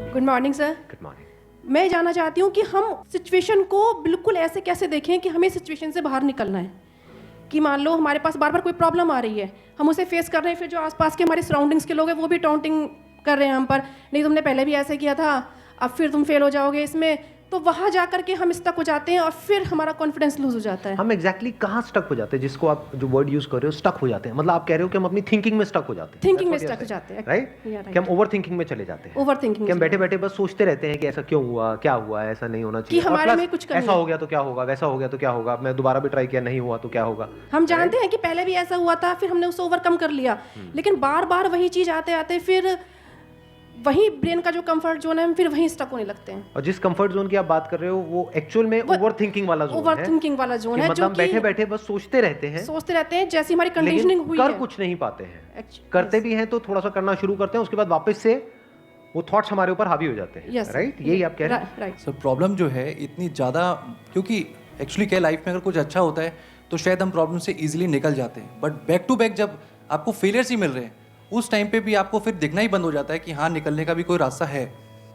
Good morning sir. Good morning. मैं जानना चाहती हूँ कि हम सिचुएशन को बिल्कुल ऐसे कैसे देखें कि हमें सिचुएशन से बाहर निकलना है। कि मान लो हमारे पास बार बार कोई प्रॉब्लम आ रही है, हम उसे फेस कर रहे हैं, फिर जो आसपास के हमारे सराउंडिंग्स के लोग हैं वो भी टाउंटिंग कर रहे हैं हम पर, नहीं तुमने पहले भी ऐसे किया था, अब फिर तुम फेल हो जाओगे इसमें, तो वहाँ जा करके हम स्टक हो जाते हैं और फिर हमारा कॉन्फिडेंस लूज हो जाता है। हम एग्जैक्टली कहाँ स्टक हो जाते हैं, जिसको आप जो वर्ड यूज कर रहे हो स्टक हो जाते हैं, मतलब आप कह रहे हो कि हम अपनी थिंकिंग में स्टक हो जाते हैं। थिंकिंग में स्टक हो जाते हैं, राइट? कि हम ओवर थिंकिंग में चले जाते हैं। ओवर थिंकिंग कि हम बैठे बैठे बस सोचते रहते हैं कि ऐसा क्यों हुआ, क्या हुआ, ऐसा नहीं होना चाहिए, कि हमारे में कुछ कमी ऐसा हो गया तो क्या होगा, वैसा हो गया तो क्या होगा, मैं दोबारा भी ट्राई किया नहीं हुआ तो क्या होगा। हम जानते हैं कि पहले भी ऐसा हुआ था, फिर हमने उसे ओवरकम कर लिया, लेकिन बार बार वही चीज आते आते फिर वही ब्रेन का जो कंफर्ट जोन है हम फिर वहीं स्टक होने लगते हैं। और जिस कंफर्ट जोन की आप बात कर रहे हो वो एक्चुअल में ओवर थिंकिंग वाला जोन है। ओवर थिंकिंग वाला जोन है, मतलब बैठे बैठे बस सोचते रहते हैं जैसी हमारी कंडीशनिंग हुई कर है, कुछ नहीं पाते हैं। करते भी हैं तो थोड़ा सा करना शुरू करते हैं, उसके बाद वापस से वो थॉट्स हमारे ऊपर हावी हो जाते हैं। राइट? यही आप कह रहे हैं। राइट सर, प्रॉब्लम जो है इतनी ज़्यादा, क्योंकि एक्चुअली क्या लाइफ में अगर कुछ अच्छा होता है तो शायद हम प्रॉब्लम से इजीली निकल जाते हैं, बट बैक टू बैक जब आपको फेलियर्स ही मिल रहे हैं उस टाइम पे भी आपको फिर दिखना ही बंद हो जाता है कि हाँ, निकलने का भी कोई रास्ता है।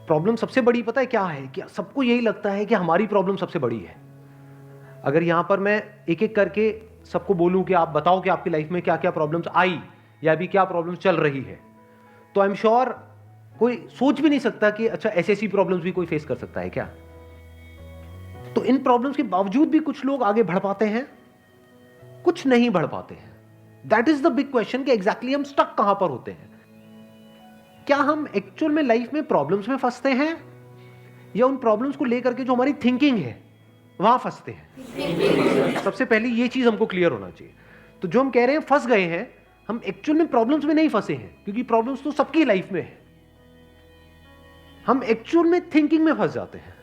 प्रॉब्लम सबसे बड़ी पता है क्या है? कि सबको यही लगता है कि हमारी प्रॉब्लम सबसे बड़ी है। अगर यहां पर मैं एक एक करके सबको बोलूं कि आप बताओ कि आपकी लाइफ में क्या क्या प्रॉब्लम्स आई या अभी क्या प्रॉब्लम्स चल रही है, तो आई एम श्योर कोई सोच भी नहीं सकता कि अच्छा ऐसी प्रॉब्लम्स भी कोई फेस कर सकता है क्या। तो इन प्रॉब्लम्स के बावजूद भी कुछ लोग आगे बढ़ पाते हैं, कुछ नहीं बढ़ पाते हैं। That is the big question कि एग्जैक्टली हम स्टक कहां पर होते हैं। क्या हम एक्चुअल में लाइफ में प्रॉब्लम्स में फंसते हैं या उन प्रॉब्लम्स को लेकर के जो हमारी थिंकिंग है वहां फंसते हैं? सबसे पहले ये चीज हमको क्लियर होना चाहिए। तो जो हम कह रहे हैं फंस गए हैं, हम एक्चुअल में प्रॉब्लम्स में नहीं फंसे हैं, क्योंकि प्रॉब्लम्स तो सबकी लाइफ में है। हम एक्चुअल में थिंकिंग में फंस जाते हैं।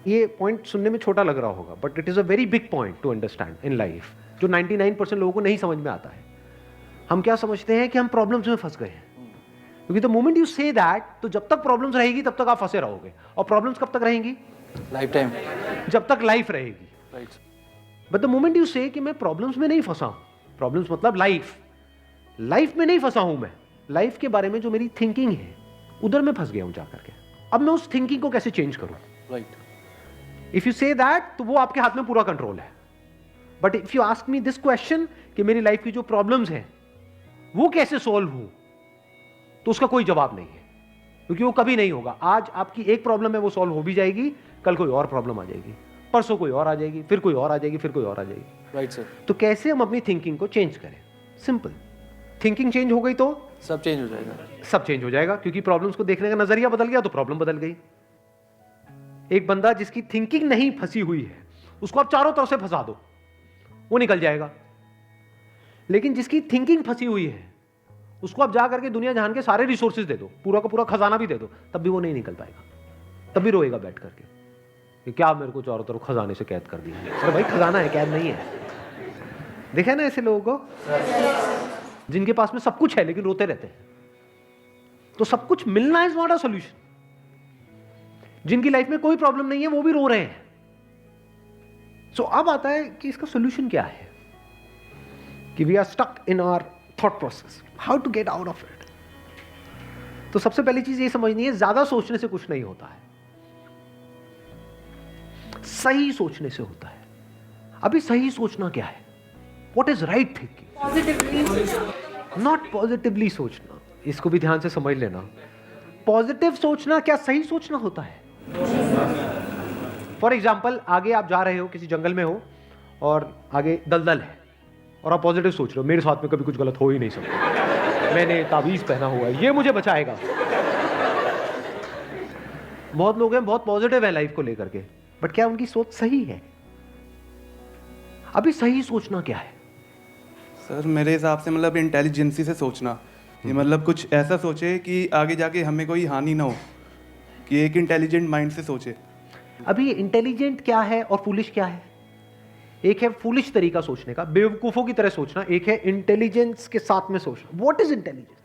ये पॉइंट सुनने में छोटा लग रहा होगा, but it is a very big point two understand in life, जो 99% लोगों को नहीं समझ में आता है। हम क्या समझते हैं कि हम प्रॉब्लम्स में फंस गए हैं, क्योंकि the moment you say that, तो जब तक प्रॉब्लम्स रहेगी तब तक आप फंसे रहोगे। और प्रॉब्लम्स कब तक रहेंगी? लाइफ टाइम, जब तक लाइफ रहेगी। बट द मोमेंट यू से कि मैं प्रॉब्लम्स में नहीं फंसा हूं, प्रॉब्लम्स मतलब लाइफ में नहीं फंसा हूं, मैं लाइफ के बारे में जो मेरी थिंकिंग है उधर मैं फंस गया हूं जाकर के। अब मैं उस थिंकिंग को कैसे चेंज करूं? Right. If you say that, तो वो आपके हाथ में पूरा कंट्रोल है। But if you ask me this question कि मेरी लाइफ की जो प्रॉब्लम्स हैं वो कैसे सॉल्व हो, तो उसका कोई जवाब नहीं है, क्योंकि वो कभी नहीं होगा। आज आपकी एक प्रॉब्लम है, वो सॉल्व हो भी जाएगी, कल कोई और प्रॉब्लम आ जाएगी, परसों कोई और आ जाएगी, फिर कोई और आ जाएगी, फिर कोई और आ जाएगी। Right sir. तो कैसे हम अपनी थिंकिंग को चेंज करें? सिंपल। थिंकिंग चेंज हो गई तो सब चेंज हो जाएगा। सब चेंज हो जाएगा, क्योंकि प्रॉब्लम्स को देखने का नजरिया बदल गया तो प्रॉब्लम बदल गई। एक बंदा जिसकी थिंकिंग नहीं फंसी हुई है, उसको आप चारों तरफ से फंसा दो, वो निकल जाएगा। लेकिन जिसकी थिंकिंग फंसी हुई है, उसको आप जा करके दुनिया जहान के सारे रिसोर्सेज दे दो, पूरा का पूरा खजाना भी दे दो, तब भी वो नहीं निकल पाएगा। तब भी रोएगा बैठ करके कि क्या मेरे को चारों तरफ खजाने से कैद कर दिया। अरे भाई, खजाना है, कैद नहीं है। देखा ना ऐसे लोगों को जिनके पास में सब कुछ है लेकिन रोते रहते हैं। तो सब कुछ मिलना इज नॉट अ सॉल्यूशन। जिनकी लाइफ में कोई प्रॉब्लम नहीं है वो भी रो रहे हैं। सो अब आता है कि इसका सॉल्यूशन क्या है, कि we are stuck in our thought process, how to get out of it. तो सबसे पहली चीज ये समझनी है, ज्यादा सोचने से कुछ नहीं होता है, सही सोचने से होता है। अभी सही सोचना क्या है? What is right thinking, not positively सोचना। इसको भी ध्यान से समझ लेना। पॉजिटिव सोचना क्या सही सोचना होता है? फॉर एग्जाम्पल, आगे आप जा रहे हो, किसी जंगल में हो और आगे दलदल है, और आप पॉजिटिव सोच रहे हो, मेरे साथ में कभी कुछ गलत हो ही नहीं सकता, मैंने ताबीज पहना हुआ है, ये मुझे बचाएगा। बहुत लोग हैं बहुत पॉजिटिव है लाइफ को लेकर के, बट क्या उनकी सोच सही है? अभी सही सोचना क्या है? सर, मेरे हिसाब से मतलब इंटेलिजेंसी से सोचना, ये मतलब कुछ ऐसा सोचे कि आगे जाके हमें कोई हानि ना हो, कि एक इंटेलिजेंट माइंड से सोचे। अभी इंटेलिजेंट क्या है और फूलिश क्या है? एक है फूलिश तरीका सोचने का, बेवकूफों की तरह सोचना, एक है इंटेलिजेंस के साथ में सोचना। What is intelligence?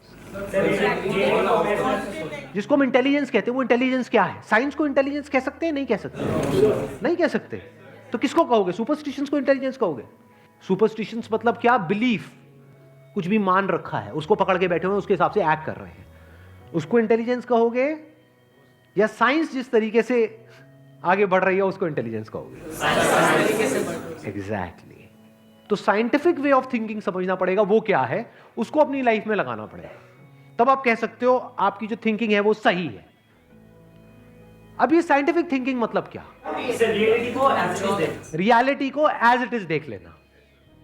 जिसको हम इंटेलिजेंस कहते हैं वो इंटेलिजेंस क्या है? साइंस को इंटेलिजेंस कह सकते हैं? नहीं कह सकते। नहीं कह सकते। तो किसको कहोगे? सुपरस्टिशंस को इंटेलिजेंस कहोगे? सुपरस्टिशंस मतलब क्या? बिलीफ, कुछ भी मान रखा है, उसको पकड़ के बैठे हुए, उसके हिसाब से एक्ट कर रहे हैं। उसको इंटेलिजेंस कहोगे या साइंस जिस तरीके से आगे बढ़ रही है उसको इंटेलिजेंस कहोगे? एग्जैक्टली। तो साइंटिफिक वे ऑफ थिंकिंग समझना पड़ेगा, वो क्या है, उसको अपनी लाइफ में लगाना पड़ेगा, तब आप कह सकते हो आपकी जो थिंकिंग है वो सही है। अब ये साइंटिफिक थिंकिंग मतलब क्या? रियलिटी को एज इट इज देख लेना,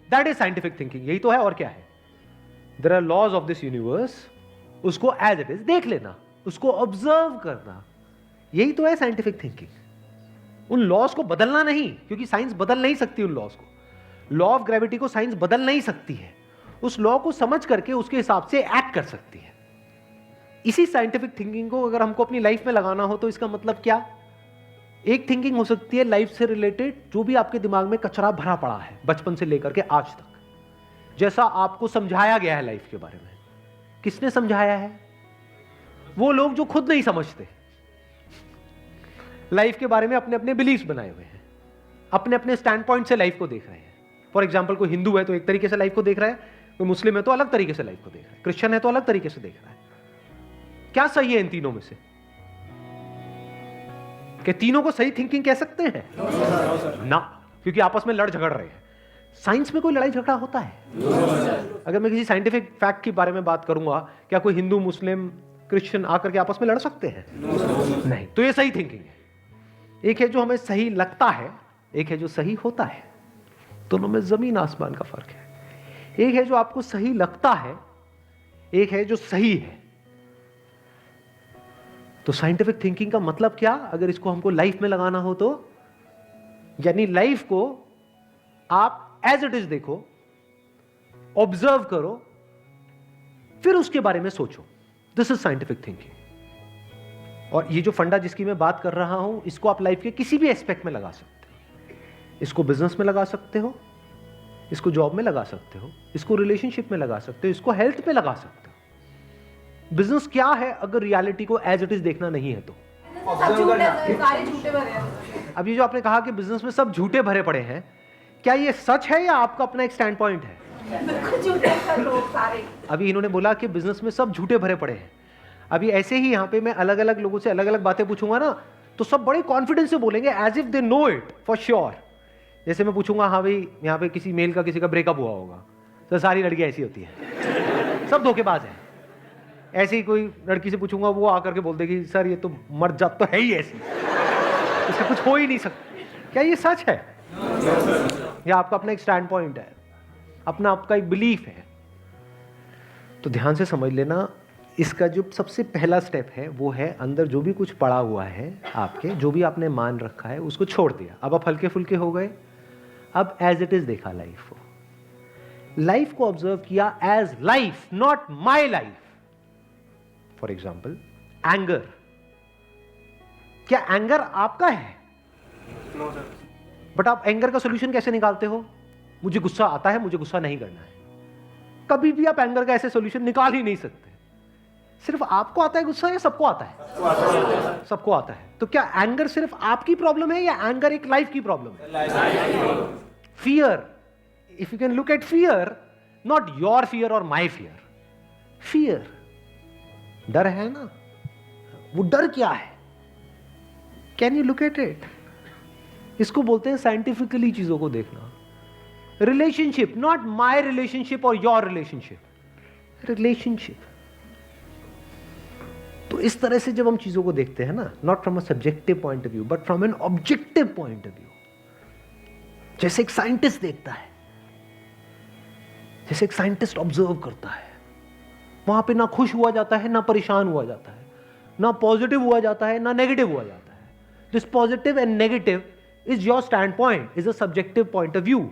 दैट इज साइंटिफिक थिंकिंग। यही तो है, और क्या है? There are laws of this universe, उसको एज इट इज देख लेना, उसको ऑब्जर्व करना, यही तो है साइंटिफिक थिंकिंग। उन लॉज को बदलना नहीं, क्योंकि साइंस बदल नहीं सकती उन लॉज को। लॉ ऑफ ग्रेविटी को साइंस बदल नहीं सकती है, उस लॉ को समझ करके उसके हिसाब से एक्ट कर सकती है। इसी साइंटिफिक थिंकिंग को अगर हमको अपनी लाइफ में लगाना हो तो इसका मतलब क्या? एक थिंकिंग हो सकती है लाइफ से रिलेटेड, जो भी आपके दिमाग में कचरा भरा पड़ा है बचपन से लेकर के आज तक, जैसा आपको समझाया गया है लाइफ के बारे में। किसने समझाया है? वो लोग जो खुद नहीं समझते, लाइफ के बारे में अपने अपने बिलीव्स बनाए हुए हैं, अपने अपने स्टैंड पॉइंट से लाइफ को देख रहे हैं। फॉर एग्जाम्पल, कोई हिंदू है तो एक तरीके से लाइफ को देख रहा है, कोई मुस्लिम है तो अलग तरीके से लाइफ को देख रहा है, क्रिश्चियन है तो अलग तरीके से देख रहा है। क्या सही है इन तीनों में से? कि तीनों को सही थिंकिंग कह सकते हैं? ना, क्योंकि आपस में लड़ झगड़ रहे हैं। साइंस में कोई लड़ाई झगड़ा होता है? अगर मैं किसी साइंटिफिक फैक्ट के बारे में बात करूंगा, क्या कोई हिंदू, मुस्लिम, क्रिश्चियन आकर के आपस में लड़ सकते हैं? नहीं। तो ये सही थिंकिंग है। एक है जो हमें सही लगता है, एक है जो सही होता है। दोनों में जमीन आसमान का फर्क है। एक है जो आपको सही लगता है, एक है जो सही है। तो साइंटिफिक थिंकिंग का मतलब क्या, अगर इसको हमको लाइफ में लगाना हो तो, यानी लाइफ को आप एज इट इज देखो, ऑब्जर्व करो, फिर उसके बारे में सोचो। This is scientific thinking. और ये जो फंडा जिसकी मैं बात कर रहा हूं, इसको आप लाइफ के किसी भी एस्पेक्ट में लगा सकते हो। इसको बिजनेस में लगा सकते हो, इसको जॉब में लगा सकते हो, इसको रिलेशनशिप में लगा सकते हो, इसको हेल्थ में लगा सकते हो। बिजनेस क्या है अगर रियलिटी को एज इट इज देखना नहीं है तो? अब ये जो आपने कहा कि बिजनेस में सब झूठे भरे पड़े हैं, क्या ये सच है या आपका अपना एक स्टैंड पॉइंट है? अभी इन्होंने बोला कि बिजनेस में सब झूठे भरे पड़े हैं। अभी ऐसे ही यहाँ पे मैं अलग अलग लोगों से अलग अलग बातें पूछूंगा ना, तो सब बड़े कॉन्फिडेंस से बोलेंगे, as if they know it for sure. जैसे मैं पूछूंगा, हाँ भाई यहाँ पे किसी मेल का किसी का ब्रेकअप हुआ होगा, तो सारी लड़कियां ऐसी होती हैं, सब धोखेबाज हैं। ऐसे ही कोई लड़की से पूछूंगा, वो आकर के बोल देगी, सर ये तो मर जात तो है ही ऐसी, इसका कुछ हो ही नहीं सकता। क्या ये सच है? या आपका अपना एक स्टैंड पॉइंट है, अपना आपका एक बिलीफ है? तो ध्यान से समझ लेना, इसका जो सबसे पहला स्टेप है वो है अंदर जो भी कुछ पड़ा हुआ है आपके, जो भी आपने मान रखा है उसको छोड़ दिया। अब आप हल्के फुल्के हो गए, अब एज इट इज देखा लाइफ को, लाइफ को ऑब्जर्व किया as life, not my life. For example, anger, क्या एंगर आपका है? बट आप एंगर का सोल्यूशन कैसे निकालते हो? मुझे गुस्सा आता है, मुझे गुस्सा नहीं करना है। कभी भी आप एंगर का ऐसे सोल्यूशन निकाल ही नहीं सकते। सिर्फ आपको आता है गुस्सा या सबको आता है? सबको आता है। तो क्या एंगर सिर्फ आपकी प्रॉब्लम है या एंगर एक लाइफ की प्रॉब्लम है? Fear, if you can look at fear, not your fear और माई फियर, फियर, डर है ना, वो डर क्या है? Can you look at it? इसको बोलते हैं साइंटिफिकली चीजों को देखना। रिलेशनशिप, नॉट माई रिलेशनशिप और योर रिलेशनशिप, रिलेशनशिप। तो इस तरह से जब हम चीजों को देखते हैं ना, not from a subjective point of view but from an objective point of view, जैसे एक साइंटिस्ट देखता है, जैसे एक साइंटिस्ट ऑब्जर्व करता है, वहां पे ना खुश हुआ जाता है, ना परेशान हुआ जाता है, ना पॉजिटिव हुआ जाता है, ना नेगेटिव हुआ जाता है। This positive and negative is your stand point, is a subjective point of view.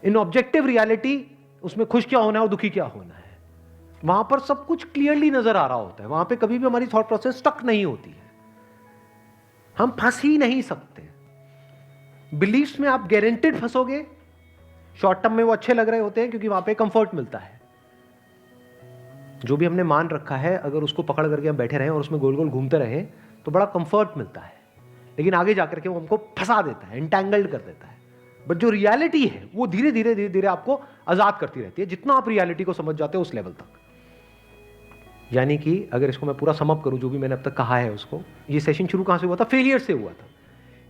In objective reality, उसमें खुश क्या होना है और दुखी क्या होना है, वहां पर सब कुछ क्लियरली नजर आ रहा होता है। वहां पे कभी भी हमारी थॉट प्रोसेस स्टक नहीं होती है, हम फंस ही नहीं सकते। बिलीफ्स में आप गारंटेड फंसोगे। शॉर्ट टर्म में वो अच्छे लग रहे होते हैं क्योंकि वहां पे कंफर्ट मिलता है। जो भी हमने मान रखा है, अगर उसको पकड़ करके हम बैठे रहें और उसमें गोल गोल घूमते रहें तो बड़ा कंफर्ट मिलता है, लेकिन आगे जाकर के वो हमको फंसा देता है, एंटैंगल्ड कर देता है। बट जो रियलिटी है वो धीरे धीरे आपको आजाद करती रहती है, जितना आप रियलिटी को समझ जाते हो उस लेवल तक। यानी कि अगर इसको मैं पूरा समअप करूं, जो भी मैंने अब तक कहा है उसको, ये सेशन शुरू कहाँ से हुआ था? फेलियर से हुआ था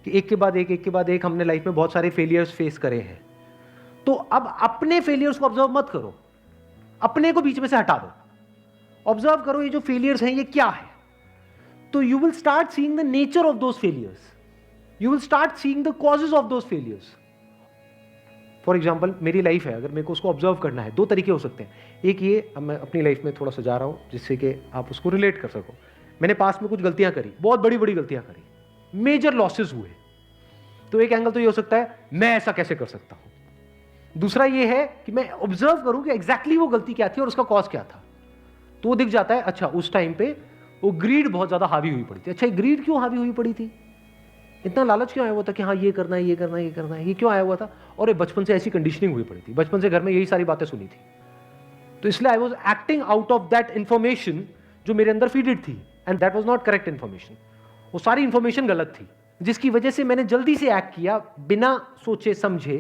कि एक के बाद एक हमने लाइफ में बहुत सारे फेलियर्स फेस करे हैं। तो अब अपने फेलियर्स को ऑब्जर्व मत करो, अपने को बीच में से हटा दो, ऑब्जर्व करो ये जो फेलियर्स हैं ये क्या है। तो you will start seeing the nature of those failures, you will start seeing the causes of those failures. For example मेरी लाइफ है, अगर मेरे को उसको ऑब्जर्व करना है, दो तरीके हो सकते हैं। एक ये, अब मैं अपनी लाइफ में थोड़ा सजा रहा हूँ जिससे कि आप उसको रिलेट कर सको। मैंने पास में कुछ गलतियां करी, बहुत बड़ी बड़ी गलतियां करी, मेजर लॉसेस हुए। तो एक एंगल तो ये हो सकता है मैं ऐसा कैसे कर सकता हूं। दूसरा ये है कि मैं ऑब्जर्व करूं कि एग्जैक्टली वो गलती क्या थी और उसका कॉज क्या था। तो वो दिख जाता है, अच्छा उस टाइम पे वो ग्रीड बहुत ज्यादा हावी हुई पड़ी थी। अच्छा ग्रीड क्यों हावी हुई पड़ी थी, इतना लालच क्यों आया हुआ था कि हाँ ये करना है, ये करना है, ये करना है, ये क्यों आया हुआ था? और ये बचपन से ऐसी कंडीशनिंग हुई पड़ी थी, बचपन से घर में यही सारी बातें सुनी थी। तो इसलिए I was acting out of that information जो मेरे अंदर फीडेड थी, and that was not correct information. वो सारी इंफॉर्मेशन गलत थी, जिसकी वजह से मैंने जल्दी से एक्ट किया, बिना सोचे समझे,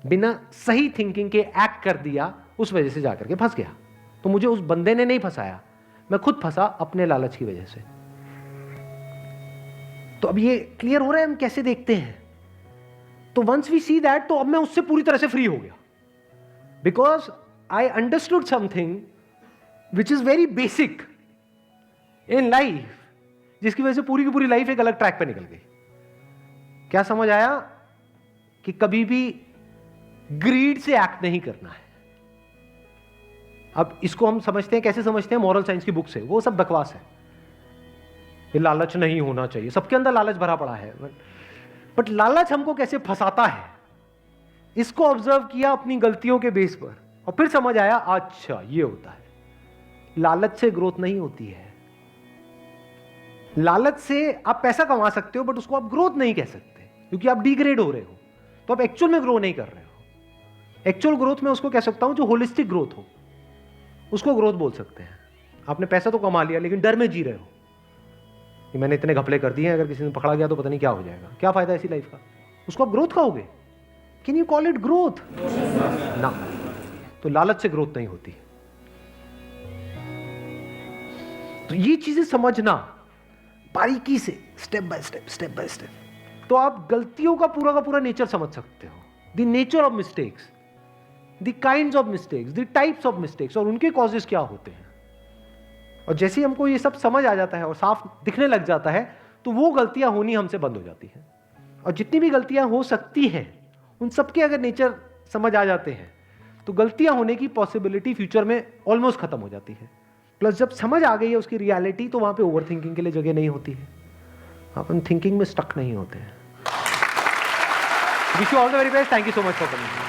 बिना सही थिंकिंग के एक्ट कर दिया, उस वजह से जाकर के फंस गया। तो मुझे उस बंदे ने नहीं फंसाया, मैं खुद फंसा अपने लालच की वजह से। तो अब ये क्लियर हो रहा है हम कैसे देखते हैं। तो वंस वी सी दैट, तो अब मैं उससे पूरी तरह से फ्री हो गया, because I understood something which is very basic in life, जिसकी वजह से पूरी की पूरी लाइफ एक अलग ट्रैक पे निकल गई। क्या समझ आया? कि कभी भी ग्रीड से एक्ट नहीं करना है। अब इसको हम समझते हैं, कैसे समझते हैं? मॉरल साइंस की बुक से। वो सब बकवास है, ये लालच नहीं होना चाहिए, सबके अंदर लालच भरा पड़ा है, बट लालच हमको कैसे फंसाता है, इसको ऑब्जर्व किया अपनी गलतियों के बेस पर, और फिर समझ आया अच्छा ये होता है। लालच से ग्रोथ नहीं होती है। लालच से आप पैसा कमा सकते हो, बट उसको आप ग्रोथ नहीं कह सकते, क्योंकि आप डिग्रेड हो रहे हो, तो आप एक्चुअल में ग्रो नहीं कर रहे हो। एक्चुअल ग्रोथ में उसको कह सकता हूं जो होलिस्टिक ग्रोथ हो, उसको ग्रोथ बोल सकते हैं। आपने पैसा तो कमा लिया, लेकिन डर में जी रहे हो कि मैंने इतने घपले कर दिए हैं, अगर किसी ने पकड़ा गया तो पता नहीं क्या हो जाएगा, क्या फायदा ऐसी लाइफ का। उसको आप ग्रोथ कहोगे? Can you call it growth? ना। तो लालच से ग्रोथ नहीं होती। तो ये चीजें समझना बारीकी से, स्टेप बाय स्टेप, तो आप गलतियों का पूरा नेचर समझ सकते हो। The nature of mistakes, the kinds of mistakes, the types of mistakes, और उनके कॉजेस क्या होते हैं। और जैसे ही हमको ये सब समझ आ जाता है और साफ दिखने लग जाता है, तो वो गलतियां होनी हमसे बंद हो जाती हैं। और जितनी भी गलतियां हो सकती हैं, उन सबके अगर नेचर समझ आ जाते हैं, तो गलतियां होने की पॉसिबिलिटी फ्यूचर में ऑलमोस्ट खत्म हो जाती है। प्लस जब समझ आ गई है उसकी रियलिटी, तो वहां पे ओवर थिंकिंग के लिए जगह नहीं होती है, अपन थिंकिंग में स्टक नहीं होते हैं। Wish you all the very best, thank you so much for coming.